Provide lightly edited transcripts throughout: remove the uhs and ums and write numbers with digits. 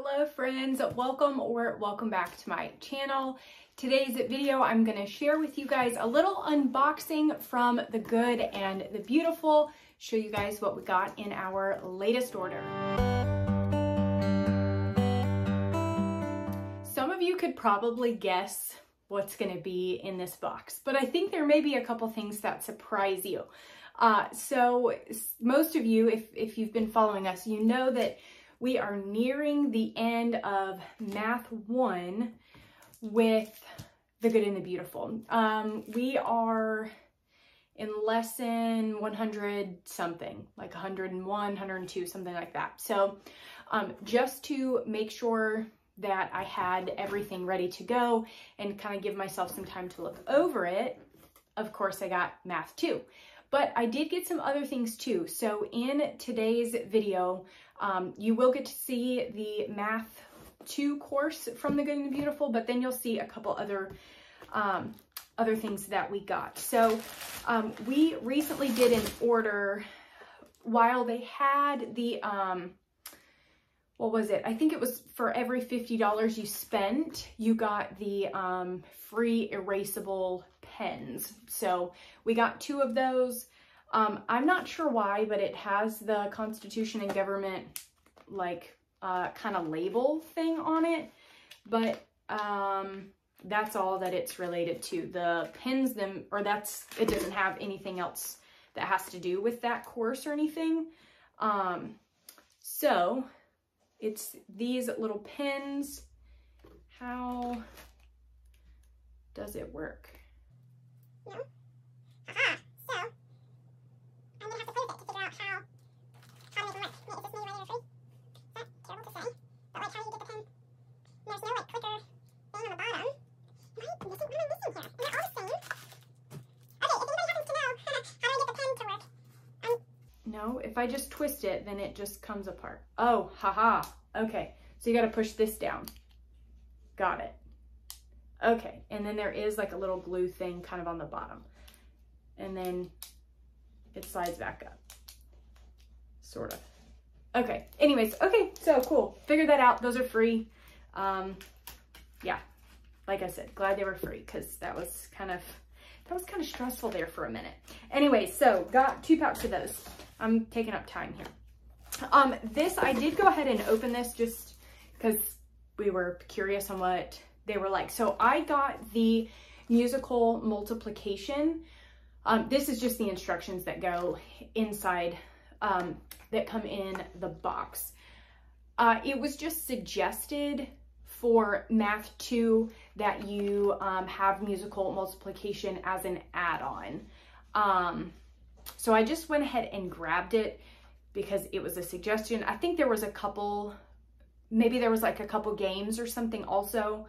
Hello friends, welcome back to my channel. Today's video I'm going to share with you guys a little unboxing from the Good and the Beautiful, show you guys what we got in our latest order. Some of you could probably guess what's going to be in this box, but I think there may be a couple things that surprise you. So most of you, if you've been following us, you know that we are nearing the end of Math 1 with the Good and the Beautiful. We are in lesson 100 something, like 101, 102, something like that. So just to make sure that I had everything ready to go and kind of give myself some time to look over it, of course I got Math 2. But I did get some other things too. So in today's video, you will get to see the Math 2 course from the Good and the Beautiful, but then you'll see a couple other things that we got. So we recently did an order while they had the, what was it? I think it was for every $50 you spent, you got the free erasable pens. So we got 2 of those. I'm not sure why, but it has the Constitution and Government like kind of label thing on it, but that's all that it's related to. The pens, it doesn't have anything else that has to do with that course or anything. So it's these little pens. How does it work? No. Aha! So, I'm gonna have to prove it to figure out how to make them work. Wait, is this new right or free? Is that terrible to say? But like, how do you get the pen? There's no like clicker thing on the bottom. What am I missing here? And they're all the same. Okay, if anybody happens to know how do I get the pen to work? No, if I just twist it, then it just comes apart. Oh, haha. Okay, so you gotta push this down. Got it. Okay, and then there is like a little glue thing kind of on the bottom. And then it slides back up. Sort of. Okay, anyways, okay, so cool. Figured that out. Those are free. Yeah, like I said, glad they were free because that was kind of stressful there for a minute. Anyway, so got 2 packs of those. I'm taking up time here. I did go ahead and open this just because we were curious on what they were like. So I got the musical multiplication. This is just the instructions that go inside, that come in the box. It was just suggested for Math 2 that you have musical multiplication as an add-on. So I just went ahead and grabbed it because it was a suggestion. I think there was a couple, maybe there was like a couple games or something also,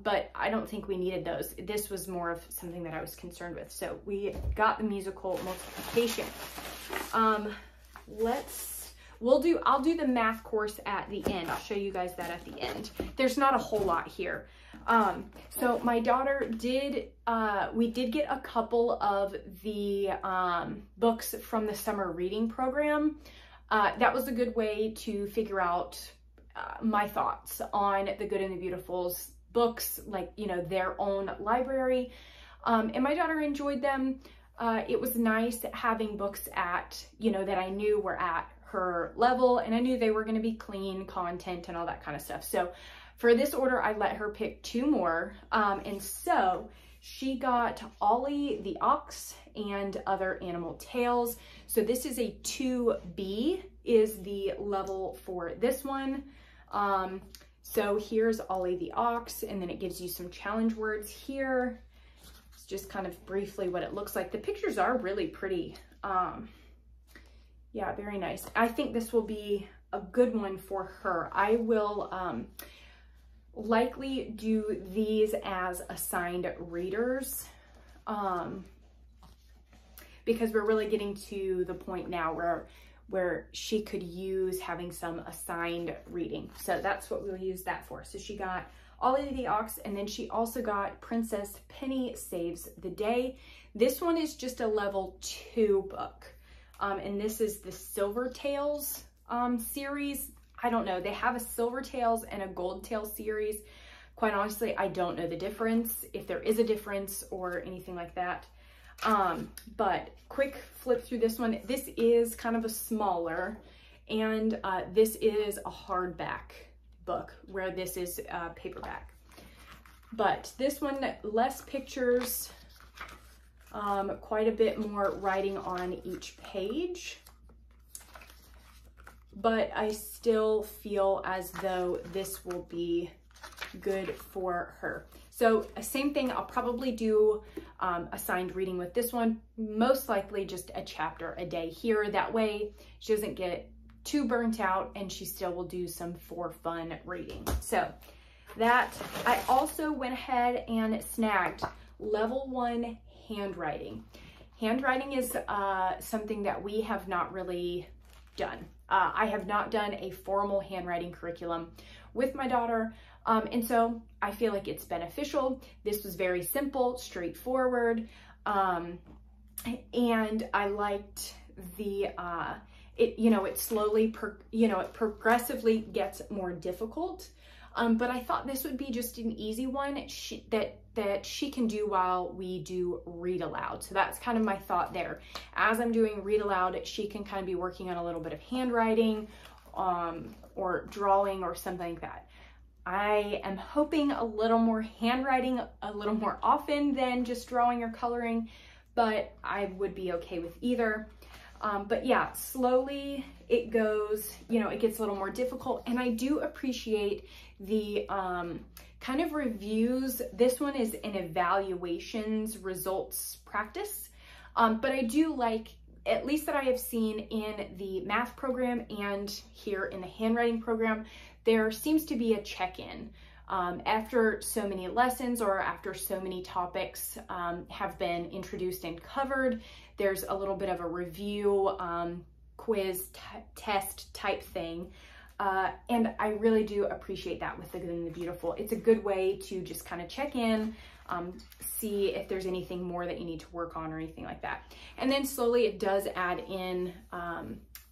but I don't think we needed those. This was more of something that I was concerned with. So we got the musical multiplication. I'll do the math course at the end. I'll show you guys that at the end. There's not a whole lot here. So my daughter we did get a couple of the books from the summer reading program. That was a good way to figure out my thoughts on the Good and the Beautiful's books, like, you know, their own library. And my daughter enjoyed them. It was nice having books that I knew were at her level, and I knew they were going to be clean content and all that kind of stuff. So for this order, I let her pick 2 more. And so she got Ollie the Ox and Other Animal Tales. So this is a 2B is the level for this one. So here's Ollie the Ox, and then it gives you some challenge words here. It's just kind of briefly what it looks like. The pictures are really pretty. Yeah, very nice. I think this will be a good one for her. I will likely do these as assigned readers because we're really getting to the point now where she could use having some assigned reading. So that's what we'll use that for. So she got Ollie the Ox, and then she also got Princess Penny Saves the Day. This one is just a level 2 book. And this is the Silver Tales series. I don't know. They have a Silver Tails and a Gold Tail series. Quite honestly, I don't know the difference, if there is a difference or anything like that. But quick flip through this one. This is kind of a smaller, and this is a hardback book, where this is paperback. But this one, less pictures, quite a bit more writing on each page. But I still feel as though this will be good for her. So same thing, I'll probably do assigned reading with this one, most likely just a chapter a day here. That way she doesn't get too burnt out and she still will do some for fun reading. So that, I also went ahead and snagged level 1 handwriting. Handwriting is something that we have not really done. I have not done a formal handwriting curriculum with my daughter. And so I feel like it's beneficial. This was very simple, straightforward. And I liked the, it slowly, it progressively gets more difficult. But I thought this would be just an easy one that she can do while we do read aloud. So that's kind of my thought there. As I'm doing read aloud, she can kind of be working on a little bit of handwriting, or drawing or something like that. I am hoping a little more handwriting a little more often than just drawing or coloring, but I would be okay with either. But yeah, slowly it goes, it gets a little more difficult, and I do appreciate the kind of reviews. This one is an evaluations results practice, but I do like, at least that I have seen in the math program and here in the handwriting program, there seems to be a check-in after so many lessons or after so many topics have been introduced and covered. There's a little bit of a review, quiz, test type thing. And I really do appreciate that with The Good and the Beautiful. It's a good way to just kind of check in, see if there's anything more that you need to work on or anything like that. And then slowly it does add in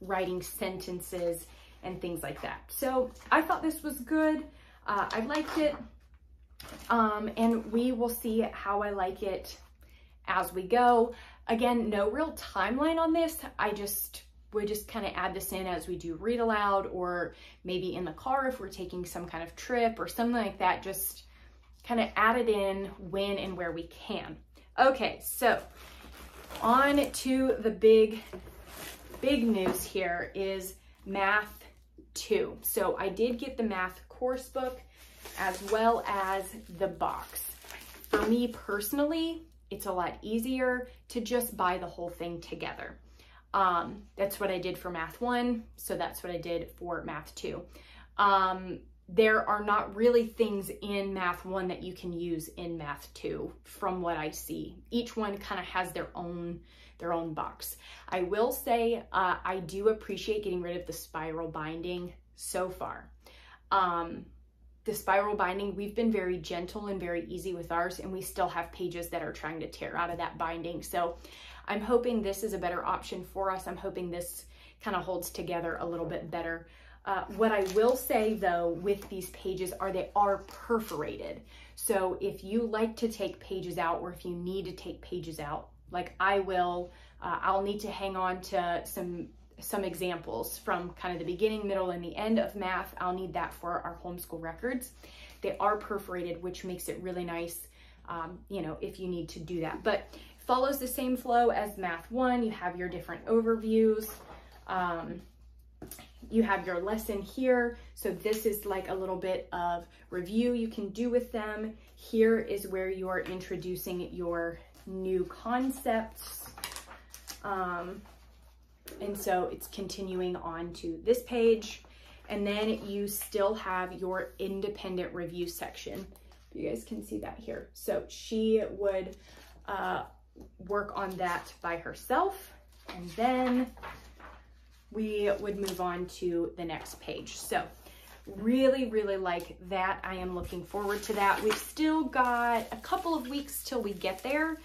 writing sentences and things like that. So I thought this was good. I liked it. And we will see how I like it as we go. Again, no real timeline on this. We just kind of add this in as we do read aloud, or maybe in the car if we're taking some kind of trip or something like that. Just kind of add it in when and where we can. Okay, so on to the big news here is Math 2. So I did get the math course book as well as the box. For me personally, it's a lot easier to just buy the whole thing together. That's what I did for Math 1, so that's what I did for Math 2. There are not really things in Math 1 that you can use in Math 2 from what I see. Each one kind of has their own box. I will say I do appreciate getting rid of the spiral binding so far. The spiral binding, we've been very gentle and very easy with ours, and we still have pages that are trying to tear out of that binding. So I'm hoping this is a better option for us. I'm hoping this kind of holds together a little bit better. What I will say though with these pages are they are perforated. So if you like to take pages out, or if you need to take pages out, like I will, I'll need to hang on to some examples from kind of the beginning, middle, and the end of math. I'll need that for our homeschool records. They are perforated, which makes it really nice, if you need to do that. But follows the same flow as Math 1. You have your different overviews. You have your lesson here. So this is like a little bit of review you can do with them. Here is where you are introducing your new concepts. And so it's continuing on to this page. And then you still have your independent review section. You guys can see that here. So she would work on that by herself, and then we would move on to the next page. So really like that. I am looking forward to that. We've still got a couple of weeks till we get there,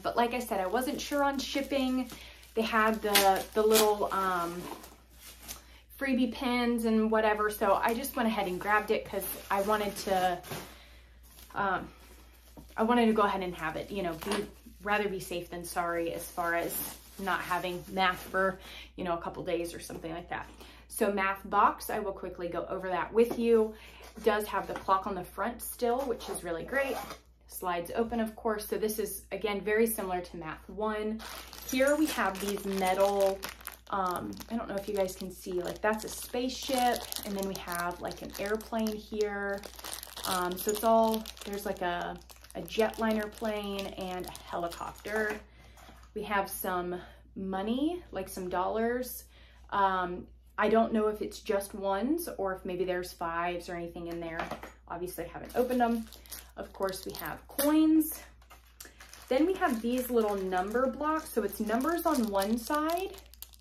but like I said, I wasn't sure on shipping. They had the little freebie pens and whatever. So I just went ahead and grabbed it because I wanted to go ahead and have it, you know, rather be safe than sorry as far as not having math for, you know, a couple days or something like that. So math box, I will quickly go over that with you. It does have the clock on the front still, which is really great. Slides open, of course. So this is, again, very similar to Math 1. Here we have these metal, I don't know if you guys can see, like that's a spaceship, and then we have like an airplane here. So it's all, there's like a jetliner plane and a helicopter. We have some money, like some dollars. I don't know if it's just ones or if maybe there's fives or anything in there. Obviously I haven't opened them. Of course we have coins. Then we have these little number blocks. So it's numbers on one side,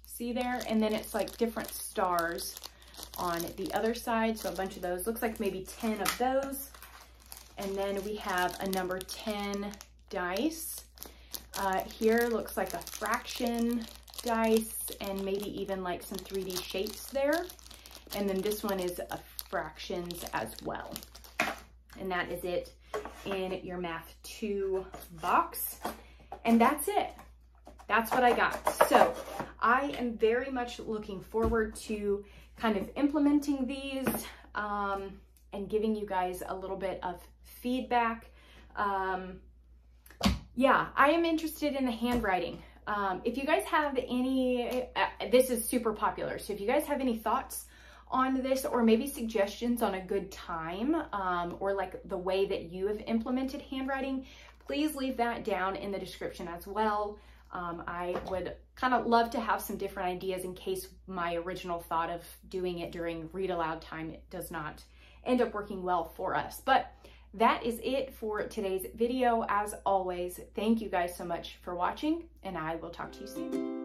see there? And then it's like different stars on the other side. So a bunch of those, looks like maybe 10 of those. And then we have a number 10 dice. Here looks like a fraction dice and maybe even like some 3D shapes there. And then this one is a fractions as well. And that is it in your Math 2 box. And that's it. That's what I got. So I am very much looking forward to kind of implementing these and giving you guys a little bit of feedback. Yeah, I am interested in the handwriting. If you guys have any, this is super popular. So if you guys have any thoughts on this or maybe suggestions on a good time or like the way that you have implemented handwriting, please leave that down in the description as well. I would kind of love to have some different ideas in case my original thought of doing it during read aloud time does not end up working well for us. But that is it for today's video. As always, thank you guys so much for watching, and I will talk to you soon.